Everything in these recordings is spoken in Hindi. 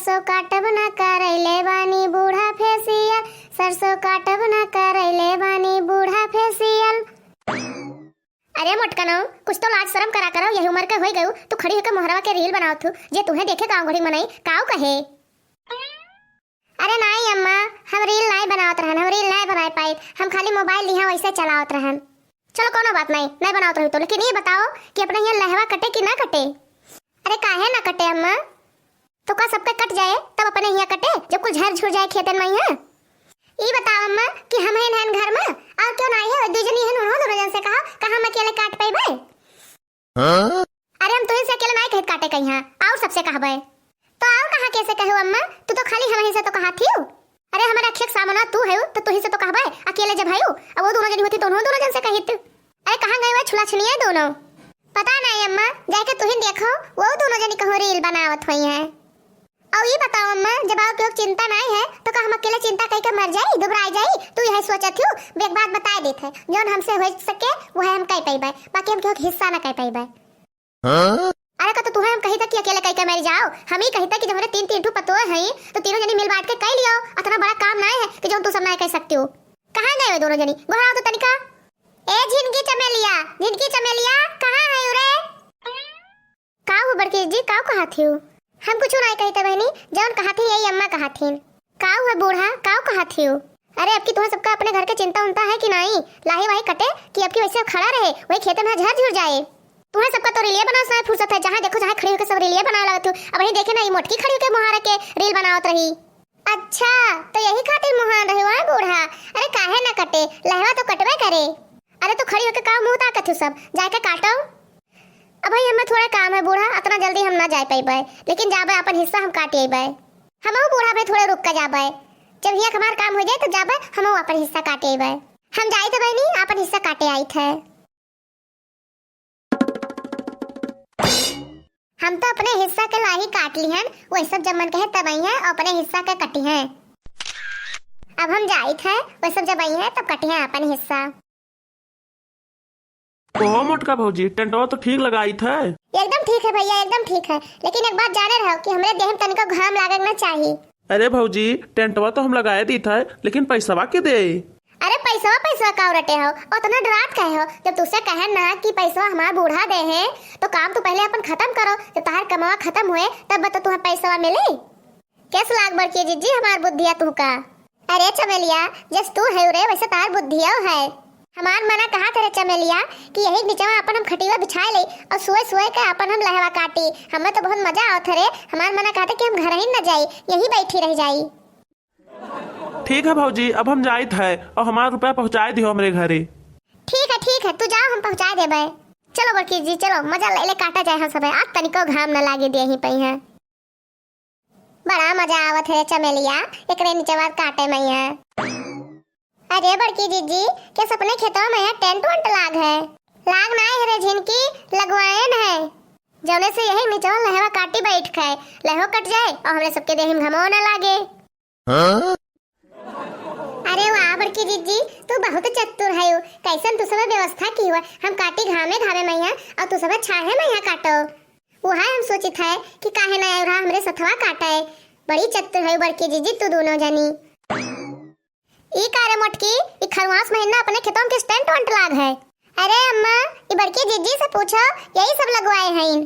सरसों काटब ना करैले बानी बूढ़ा फेसियल, सरसों काटब ना करैले बानी बूढ़ा फेसियल। अरे मोटकनो, कुछ तो लाज शर्म करा करो, यही उम्र के हो गयो तू खड़ी होकर मोहरवा के रील बनाओ थू जे तुम्हें देखे गाँव घड़ी मनाई काऊ कहे। अरे नहीं अम्मा, हम रील नहीं बनावत रहन, हम रील नहीं बनाए पाई, हम खाली मोबाइल लिया वैसे चलावत रहन। चलो कोनो बात नहीं बनावत रही तो, लेकिन ये बताओ कि अपना यहाँ लहवा कटे कि ना कटे? अरे काहे ना कटे अम्मा? तो का सबका कट जाए तब अपने यहाँ कटे जब कुछ झर झुर जाए खेतन में है? ये बताओ अम्मा कि हम हैं घर में और क्यों नहीं है दूजनी है उन्होंने दोनों जन से कहा हम अकेले काट पाइबे? अरे हम तुझे से अकेले नहीं काटे कहीं और सबसे कहबे तो और कहां कैसे कहू अम्मा? तू तो खाली हम ही से तो कहा थी। अरे हमारे अक्षक सामना तू है तो तू ही से तो कहबे अकेले जब है अब वो दोनों जनी होती तो उन्होंने दोनों जन से कही थी। अरे कहां गए वो छुला छुनिया दोनों? पता नहीं अम्मा, जाके तू ही देखो वो दोनों जनी कहो रील बनावत हुई है। और ये बताओ अम्मा, जब आप लोग चिंता नहीं है तो का हम अकेले चिंता कह के मर जाई दुबराई जाई? तू यही सोचा थी एक बात बता देते जोन हमसे हो सके वो है हम कह पाइबे, बाकी हम क्यों हिस्सा ना कह पाइबे। अरे का तो तुम्हें हम कही था कि अकेले कह के मर जाओ, हम ही कही था कि जब हमारे तीन तीन ठो पतो है तो तीनों जनी मिल बांट के कह लियो, इतना बड़ा काम नहीं है कि जो तू सब नहीं कह सकती हो। कहां गए दोनों जनी? गोहाओ तो तनिका। ए झिनकी चमेलिया कहां है रे? का हो बड़की जी, का कहा थी? हम कुछ नहीं कहते बहनी, जौन कहा थी यही अम्मा कहा थी। काऊ है बूढ़ा, काऊ कहा थी? अरे अब की तुम्हें सबका अपने घर के चिंता उनता है कि नहीं? लाही वाही कटे कि अब की वैसे खड़ा रहे वही खेत में झर झुर जाए। तुम्हें सबका तो रील बनाओ समय फुर्सत है, जहाँ देखो जहाँ खड़ी होकर सब रील बनाने लगा तू। अब वही देखे ना ये मोटकी खड़ी होकर मुहारा के रील बनावत रही। अच्छा तो यही खातिर मुहार रहे हुआ बूढ़ा? अरे काहे ना कटे, लहवा तो कटवे करे। अरे तो खड़ी होकर का मुंह ताकत हो सब जाके काटो। अब भाई हमें थोड़ा काम है बूढ़ा, इतना जल्दी हम ना जा पाइबे, लेकिन जाबे अपन हिस्सा हम काट आइबे। हम बूढ़ा भाई थोड़ा रुक कर जाबे, जब यहाँ हमार काम हो जाए तो जाबे हम अपन हिस्सा काट आइबे। हम जाई तो बहनी अपन हिस्सा काटे आई थे। हम तो अपने हिस्सा के लाही काट ली हैं, वही सब जब मन कहे तब आई हैं अपने हिस्सा के कटी हैं। अब हम जाई थे वही सब जब आई हैं तब कटी हैं अपन हिस्सा। ओहो मोटका भौजी, टेंटवा तो ठीक लगाई थे। एकदम ठीक है भैया, एकदम ठीक है, लेकिन एक बात जाने रहो कि हमरे देह में तनिको घाम लागना ना चाहिए। अरे भौजी टेंटवा तो हम लगाए दी थे, लेकिन पैसावा के दे? अरे पैसा का रटे हो उतना डरात कहे हो? जब तुझसे कहे ना कि पैसा हमारा बूढ़ा दे है तो काम तो पहले अपन खत्म करो, जब तुम्हार कमावा खत्म हुए तब बता तुम्हें पैसा मिले। कैसे लाग बड़की जीजी हमार बुद्धिया तू का? अरे चमेलिया जस तू है रे वैसे तार बुद्धिया है। हमार मना कहा करे चमेलिया कि यही नीचवा अपन हम खटिया बिछाए ले और सोए सोए के अपन हम लहवा काटी, हमें तो बहुत मजा आवत रे। हमार मना कहते कि हम घर ही न जाई, यही बैठी रह जाई। ठीक है भौजी, अब हम जाइत है और हमारा रुपया पहुँचाए दियो हमरे घरे। ठीक है तू जाओ, हम पहुँचा देबे। चलो बड़की जी चलो, मजा ले ले काटा जाए हम सब, आज तनिको घाम न लागे दे ही पई है। बड़ा मजा आवत है चमेलिया एकरे नीचवा काटे में है। अरे बड़की जीजी क्या सपने खेतों में है टेंट वेंट लाग है? लाग ना है रे झिनकी, लगवाएन है जौने से यही नीचवा लहवा काटी बैठ खाए, लहवा कट जाए और हमरे सबके देह में घमो न लागे। अरे वाह बड़की जीजी तू बहुत चतुर है, कैसन तू सब व्यवस्था की हुआ। हम काटी घामे घामे मैया और तू सब छाहे मैया काटो। वहाँ हम सोची था कि काहे ना रहा हमरे सथवा काटे। बड़ी चतुर है बड़की जीजी तू दोनों जनी। ई कारे मोटकी ई खरवास महीना अपने खेतों के स्टैंड वंट लाग है। अरे अम्मा ई बड़की जीजी से पूछो यही सब लगवाए हैं।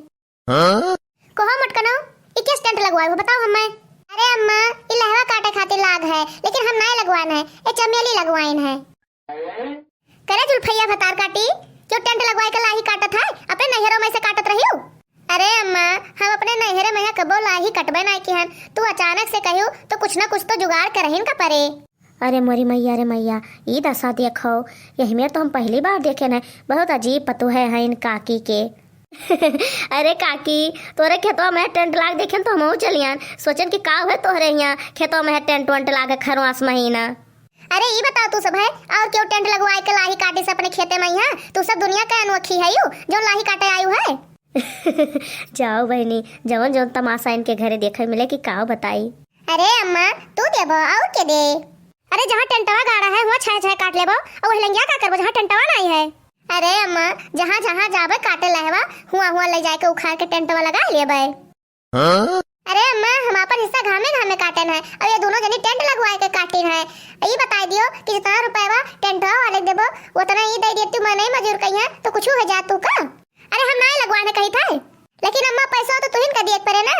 कहो मोटकनो ई क्या स्टैंड लगवाए हो बताओ हमें। अरे अम्मा ई लहवा काटे खातिर लाग है, लेकिन हम नहीं लगवान है, ए चमेली लगवाइन है। करे जुल्फैया भतार काटी क्यों टेंट लगवाए के लाही काटत है? अपने नहरों में से काटत रही हो? अरे अम्मा हम अपने नहरे में कबो लाही कटबे नहीं की हन, तू अचानक से कहियो तो कुछ ना कुछ तो जुगाड़ करहिन का परे। अरे मोरी मैया रे मैया ई दशा देखो, यही में तो हम पहली बार देखे न, बहुत अजीब पतो है इन काकी के। अरे काकी तोरे खेतों में टेंट लाग देखे तो हम चलियन सोचन कि का है तोहरे यहाँ खेतों में टेंट वेंट लागे खरवास महीना। अरे ये बताओ तू सब है और क्यों टेंट लगवाए के लाही काटे से अपने खेते में यहाँ? तू सब दुनिया का अनोखी है यू जो लाही काटे आयु है। जाओ बहनी जवन जवन तमाशा इनके घरे देखे मिले कि का बताई। अरे अम्मा तू देबो और के दे? अरे जहाँ टेंटवा गाड़ा है वहाँ छाय छाय काट लेबो और वही लंगिया का करबो जहाँ टेंटवा नहीं है। अरे अम्मा जहाँ जहाँ जाबे काटे लहवा हुआ हुआ ले जाके उखाड़ के टेंटवा लगा लेबे। अरे अम्मा हम अपन हिस्सा गए हैं अब ये दोनों जनी टेंट लगवाए के काटिन है। ये बता दियो कि जितना रुपया टेंट वाले देबो उतना ही दे देती, मैं नहीं मजूर कहीं है तो कुछ हो जा तू का। अरे हम नहीं लगवाने कही था, लेकिन अम्मा पैसा तो तुहिन का दिए पड़े ना।